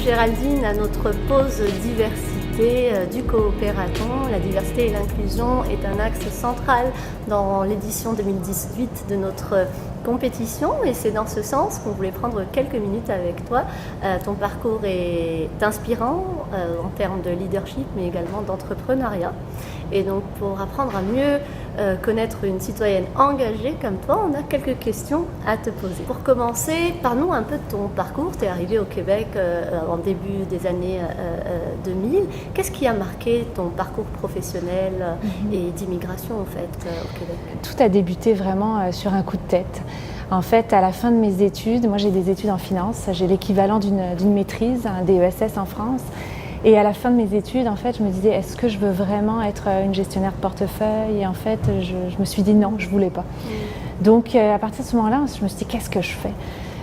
Géraldine à notre pause diversité du Coopératon. La diversité et l'inclusion est un axe central dans l'édition 2018 de notre compétition et c'est dans ce sens qu'on voulait prendre quelques minutes avec toi. Ton parcours est inspirant en termes de leadership mais également d'entrepreneuriat. Et donc pour apprendre à mieux connaître une citoyenne engagée comme toi, on a quelques questions à te poser. Pour commencer, parle-nous un peu de ton parcours. Tu es arrivé au Québec en début des années 2000. Qu'est-ce qui a marqué ton parcours professionnel et d'immigration en fait au Québec? Tout a débuté vraiment sur un coup de tête. En fait, à la fin de mes études, moi j'ai des études en finance, j'ai l'équivalent d'une maîtrise, un DESS en France. Et à la fin de mes études, en fait, je me disais, est-ce que je veux vraiment être une gestionnaire de portefeuille? Et en fait, je me suis dit non, je ne voulais pas. Donc, à partir de ce moment-là, je me suis dit, qu'est-ce que je fais?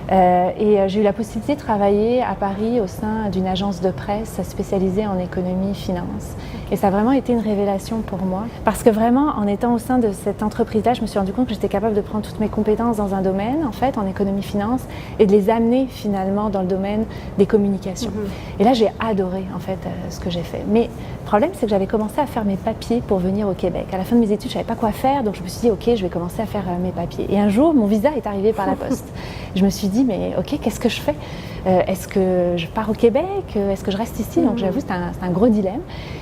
J'ai eu la possibilité de travailler à Paris au sein d'une agence de presse spécialisée en économie et finance. Et ça a vraiment été une révélation pour moi. Parce que vraiment, en étant au sein de cette entreprise-là, je me suis rendu compte que j'étais capable de prendre toutes mes compétences dans un domaine, en fait, en économie-finance, et de les amener finalement dans le domaine des communications. Et là, j'ai adoré, en fait, ce que j'ai fait. Mais le problème, c'est que j'avais commencé à faire mes papiers pour venir au Québec. À la fin de mes études, je ne savais pas quoi faire, donc je me suis dit, OK, je vais commencer à faire mes papiers. Et un jour, mon visa est arrivé par la poste. Je me suis dit, mais OK, qu'est-ce que je fais? Est-ce que je pars au Québec? Est-ce que je reste ici? Donc j'avoue, c'est un gros dilemme.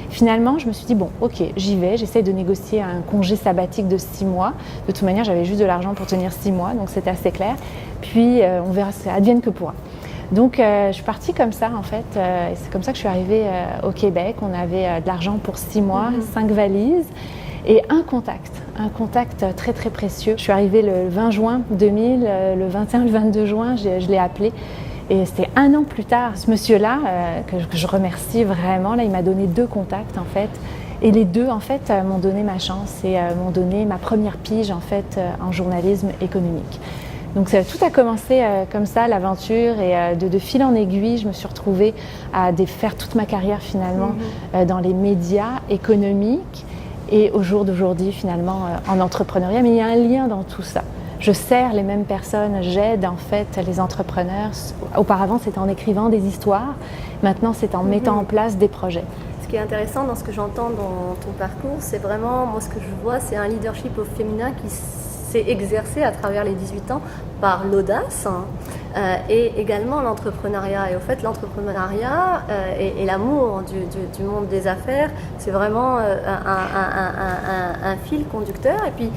Finalement, je me suis dit, bon, OK, j'y vais. J'essaie de négocier un congé sabbatique de 6 mois. De toute manière, j'avais juste de l'argent pour tenir 6 mois, donc c'était assez clair. Puis, on verra, ça advienne que pourra. Donc, je suis partie comme ça, en fait. Et c'est comme ça que je suis arrivée au Québec. On avait de l'argent pour 6 mois, 5 valises. Et un contact très très précieux. Je suis arrivée le 20 juin 2000, le 21, le 22 juin, je l'ai appelé. Et c'était 1 an plus tard, ce monsieur-là, que je remercie vraiment, là, il m'a donné 2 contacts en fait. Et les 2 en fait m'ont donné ma chance et m'ont donné ma première pige en fait en journalisme économique. Donc tout a commencé comme ça, l'aventure, et de fil en aiguille, je me suis retrouvée à faire toute ma carrière finalement dans les médias économiques. Et au jour d'aujourd'hui, finalement, en entrepreneuriat. Mais il y a un lien dans tout ça. Je sers les mêmes personnes, j'aide en fait les entrepreneurs. Auparavant, c'était en écrivant des histoires. Maintenant, c'est en mettant en place des projets. Ce qui est intéressant dans ce que j'entends dans ton parcours, c'est vraiment, moi ce que je vois, c'est un leadership au féminin qui s'est exercé à travers les 18 ans par l'audace et également l'entrepreneuriat. Et au fait, l'entrepreneuriat et l'amour du monde des affaires, c'est vraiment un fil conducteur. Et puis,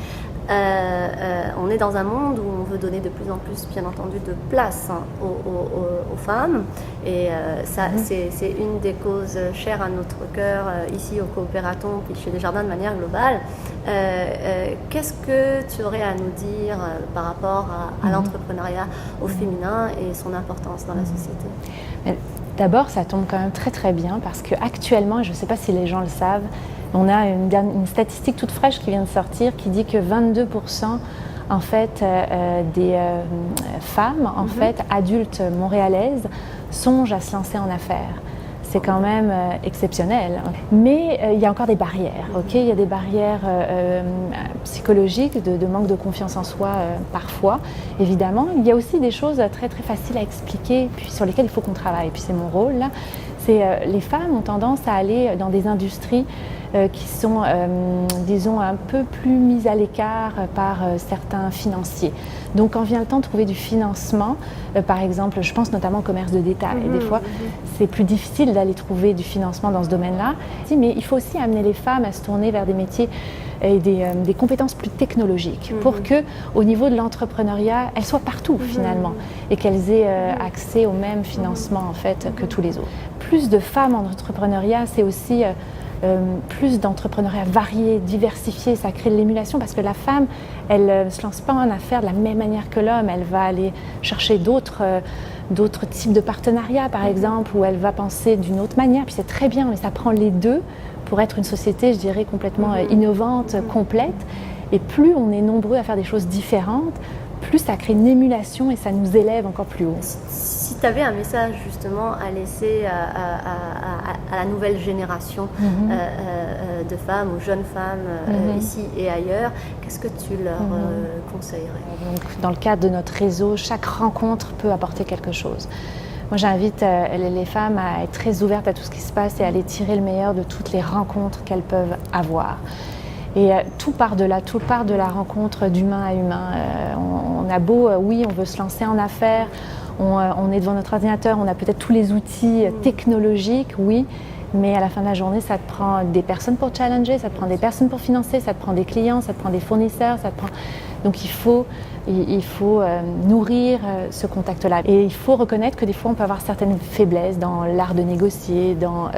on est dans un monde où on veut donner de plus en plus, bien entendu, de place aux femmes. Et ça, c'est une des causes chères à notre cœur ici au Coopératon, puis chez Desjardins de manière globale. Qu'est-ce que tu aurais à nous dire par rapport à l'entrepreneuriat au féminin et son importance dans la société? D'abord, ça tombe quand même très très bien parce qu'actuellement, je ne sais pas si les gens le savent, on a une statistique toute fraîche qui vient de sortir qui dit que 22% en fait, des femmes en fait, adultes montréalaises songent à se lancer en affaires. C'est quand même exceptionnel. Mais il y a encore des barrières, ok? Il y a des barrières psychologiques, de manque de confiance en soi parfois, évidemment. Il y a aussi des choses très très faciles à expliquer, puis sur lesquelles il faut qu'on travaille. Puis c'est mon rôle là. Les femmes ont tendance à aller dans des industries qui sont, disons, un peu plus mises à l'écart par certains financiers. Donc quand vient le temps de trouver du financement, par exemple, je pense notamment au commerce de détail, des fois c'est plus difficile d'aller trouver du financement dans ce domaine-là, mais il faut aussi amener les femmes à se tourner vers des métiers et des compétences plus technologiques pour que, au niveau de l'entrepreneuriat, elles soient partout finalement et qu'elles aient accès au même financement en fait que tous les autres. Plus de femmes en entrepreneuriat, c'est aussi plus d'entrepreneuriat varié, diversifié, ça crée de l'émulation parce que la femme, elle ne se lance pas en affaires de la même manière que l'homme, elle va aller chercher d'autres types de partenariats par exemple, où elle va penser d'une autre manière, puis c'est très bien, mais ça prend les deux pour être une société, je dirais, complètement innovante, complète. Et plus on est nombreux à faire des choses différentes, plus ça crée une émulation et ça nous élève encore plus haut. Si tu avais un message justement à laisser à la nouvelle génération de femmes ou jeunes femmes ici et ailleurs, qu'est-ce que tu leur conseillerais? Donc, dans le cadre de notre réseau, chaque rencontre peut apporter quelque chose. Moi, j'invite les femmes à être très ouvertes à tout ce qui se passe et à aller tirer le meilleur de toutes les rencontres qu'elles peuvent avoir. Et tout part de là, tout part de la rencontre d'humain à humain. On a beau, oui, on veut se lancer en affaires, on est devant notre ordinateur, on a peut-être tous les outils technologiques, oui, mais à la fin de la journée, ça te prend des personnes pour challenger, ça te prend des personnes pour financer, ça te prend des clients, ça te prend des fournisseurs, ça te prend... Donc il faut nourrir ce contact-là. Et il faut reconnaître que des fois, on peut avoir certaines faiblesses dans l'art de négocier, dans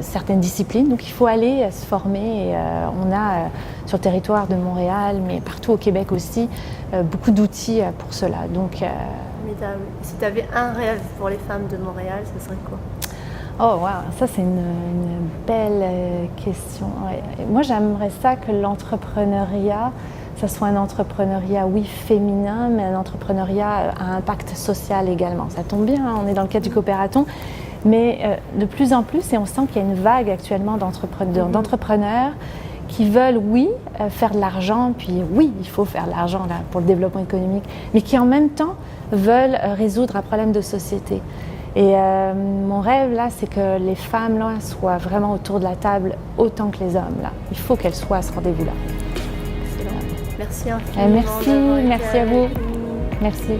certaines disciplines. Donc il faut aller se former. Et, on a sur le territoire de Montréal, mais partout au Québec aussi, beaucoup d'outils pour cela. Donc, Formidable. Si tu avais un rêve pour les femmes de Montréal, ce serait quoi? oh wow, ça c'est une belle question. Ouais. Moi j'aimerais ça que l'entrepreneuriat, ça soit un entrepreneuriat, oui, féminin, mais un entrepreneuriat à impact social également. Ça tombe bien, hein, on est dans le cadre du coopératon, mais de plus en plus, et on sent qu'il y a une vague actuellement d'entrepreneurs qui veulent, oui, faire de l'argent, puis oui, il faut faire de l'argent là, pour le développement économique, mais qui en même temps veulent résoudre un problème de société. Et mon rêve là, c'est que les femmes là soient vraiment autour de la table autant que les hommes là. Il faut qu'elles soient à ce rendez-vous là. Excellent. Merci infiniment. Merci à vous. Merci.